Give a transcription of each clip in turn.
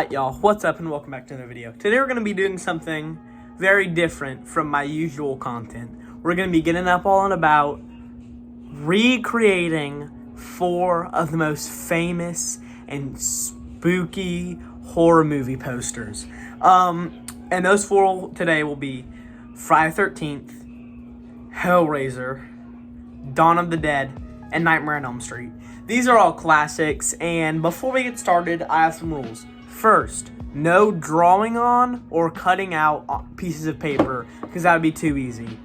Alright y'all, what's up and welcome back to another video. Today we're going to be doing something very different from my usual content. We're going to be getting up all and about recreating 4 of the most famous and spooky horror movie posters. And those 4 today will be Friday the 13th, Hellraiser, Dawn of the Dead, and Nightmare on Elm Street. These are all classics, and before we get started, I have some rules. First, no drawing on or cutting out pieces of paper, because that would be too easy.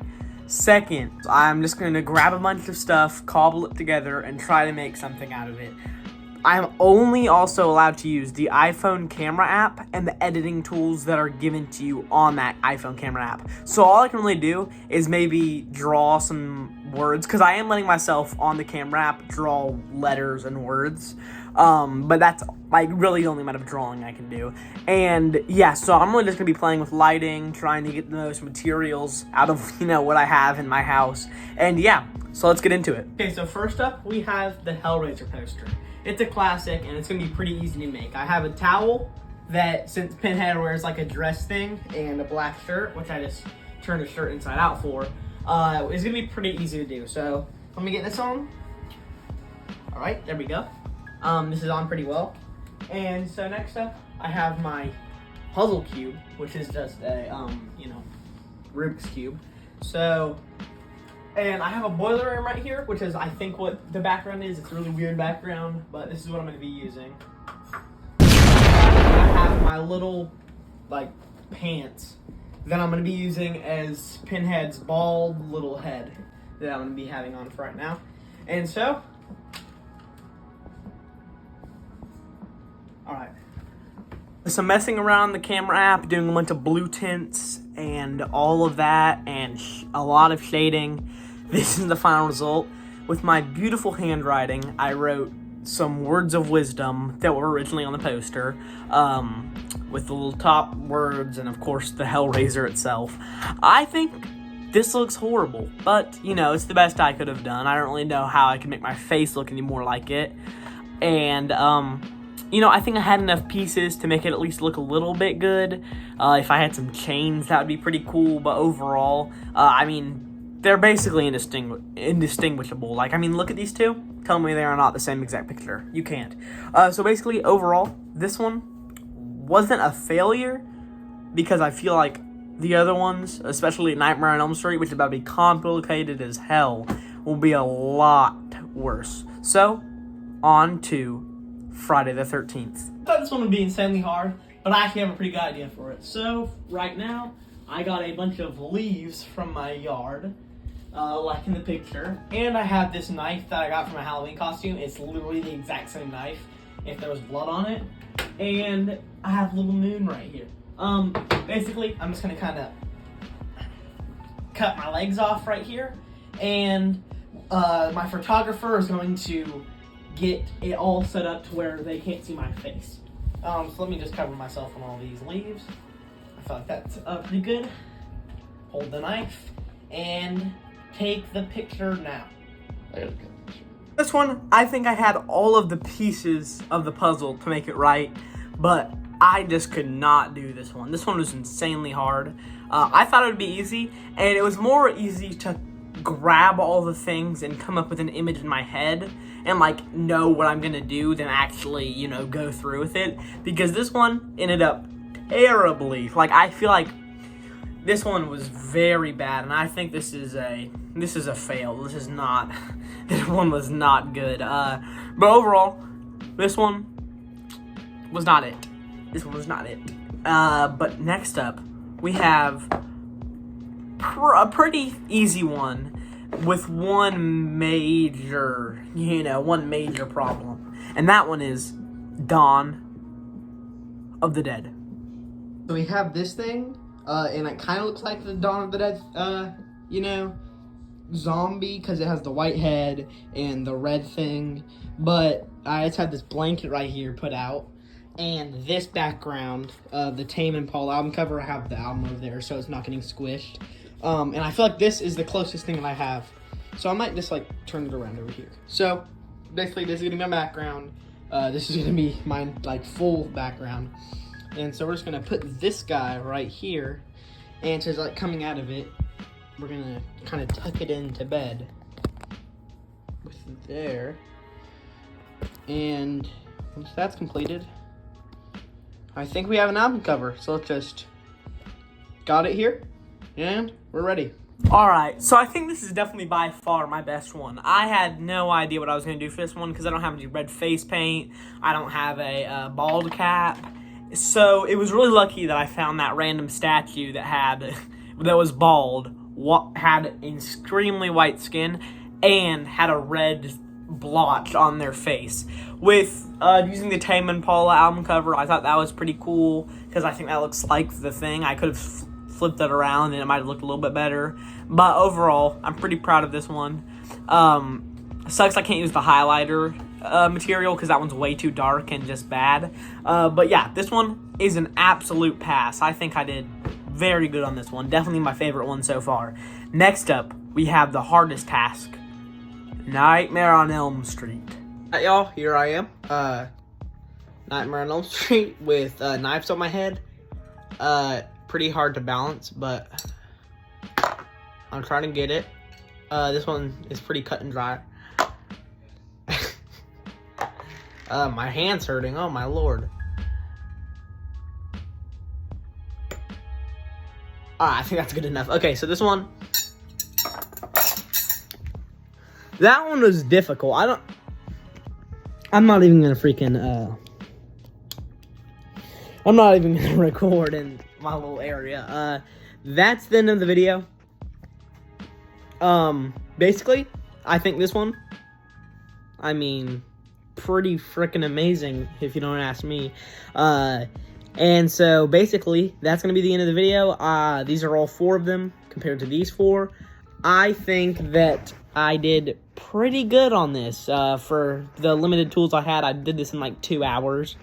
Second, I'm just going to grab a bunch of stuff, cobble it together, and try to make something out of it. I'm only also allowed to use the iPhone camera app and the editing tools that are given to you on that iPhone camera app. So all I can really do is maybe draw some words, because I am letting myself on the camera app draw letters and words. But that's like really the only amount of drawing I can do. And yeah, so I'm really just gonna be playing with lighting, trying to get the most materials out of, what I have in my house. And yeah, so let's get into it. Okay, so first up, we have the Hellraiser poster. It's a classic, and it's going to be pretty easy to make. I have a towel that, since Pinhead wears like a dress thing, and a black shirt, which I just turned the shirt inside out for, it's going to be pretty easy to do. So, let me get this on. Alright, there we go. This is on pretty well. And so next up, I have my puzzle cube, which is just a, Rubik's Cube. So, and I have a boiler room right here, which is, I think, what the background is. It's a really weird background, but this is what I'm going to be using. I have my little, pants that I'm going to be using as Pinhead's bald little head that I'm going to be having on for right now. And so, alright. So messing around the camera app, doing a bunch of blue tints and all of that, and a lot of shading. This is the final result. With my beautiful handwriting, I wrote some words of wisdom that were originally on the poster, with the little top words and, of course, the Hellraiser itself. I think this looks horrible, but, it's the best I could have done. I don't really know how I can make my face look any more like it. And, I think I had enough pieces to make it at least look a little bit good. If I had some chains, that would be pretty cool, but overall, they're basically indistinguishable. Look at these two. Tell me they are not the same exact picture. You can't. So basically, overall, this one wasn't a failure, because I feel like the other ones, especially Nightmare on Elm Street, which is about to be complicated as hell, will be a lot worse. So, on to Friday the 13th. I thought this one would be insanely hard, but I actually have a pretty good idea for it. So, right now, I got a bunch of leaves from my yard, like in the picture, and I have this knife that I got from a Halloween costume. It's literally the exact same knife if there was blood on it, and I have a little moon right here. Basically, I'm just gonna kind of cut my legs off right here, and my photographer is going to get it all set up to where they can't see my face. So let me just cover myself on all these leaves. I feel like that's pretty good. Hold the knife and take the picture now. I gotta cut the picture. This one, I think I had all of the pieces of the puzzle to make it right, but I just could not do this one. This one was insanely hard. I thought it would be easy, and it was more easy to grab all the things and come up with an image in my head and know what I'm gonna do than actually, go through with it, because this one ended up terribly. I feel like this one was very bad, and I think this is a fail. This one was not good. But overall, this one was not it. But next up, we have a pretty easy one with one major problem, and that one is Dawn of the Dead. So we have this thing, and it kind of looks like the Dawn of the Dead, zombie, because it has the white head and the red thing, but I just have this blanket right here put out, and this background, the Tame Impala album cover, I have the album over there, so it's not getting squished. And I feel like this is the closest thing that I have. So I might just turn it around over here. So basically this is gonna be my background. This is gonna be my full background. And so we're just gonna put this guy right here, and so it's like coming out of it, we're gonna kind of tuck it into bed with there. And once that's completed, I think we have an album cover. So let's just got it here, and we're ready. Alright, so I think this is definitely by far my best one. I had no idea what I was going to do for this one because I don't have any red face paint. I don't have a bald cap. So it was really lucky that I found that random statue that was bald, had extremely white skin, and had a red blotch on their face. With using the Tame Impala album cover, I thought that was pretty cool because I think that looks like the thing. I could have flipped it around and it might have looked a little bit better. But overall, I'm pretty proud of this one. Sucks I can't use the highlighter material because that one's way too dark and just bad. But yeah, this one is an absolute pass. I think I did very good on this one. Definitely my favorite one so far. Next up, we have the hardest task. Nightmare on Elm Street. Alright, y'all, here I am. Nightmare on Elm Street with knives on my head. Pretty hard to balance, but I'm trying to get it. This one is pretty cut and dry. My hand's hurting. Oh, my lord. I think that's good enough. Okay, so this one. That one was difficult. I'm not even gonna freaking, I'm not even gonna record in my little area. That's the end of the video. Basically, I think this one, I mean, pretty freaking amazing, if you don't ask me. And so, basically, that's gonna be the end of the video. These are all 4 of them, compared to these 4. I think that I did pretty good on this. For the limited tools I had, I did this in like 2 hours.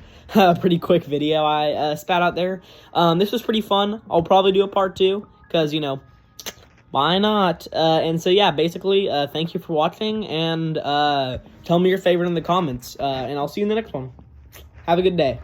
Pretty quick video I spat out there. This was pretty fun. I'll probably do a part 2, because, you know, why not? And so, yeah, basically, thank you for watching, and tell me your favorite in the comments, and I'll see you in the next one. Have a good day.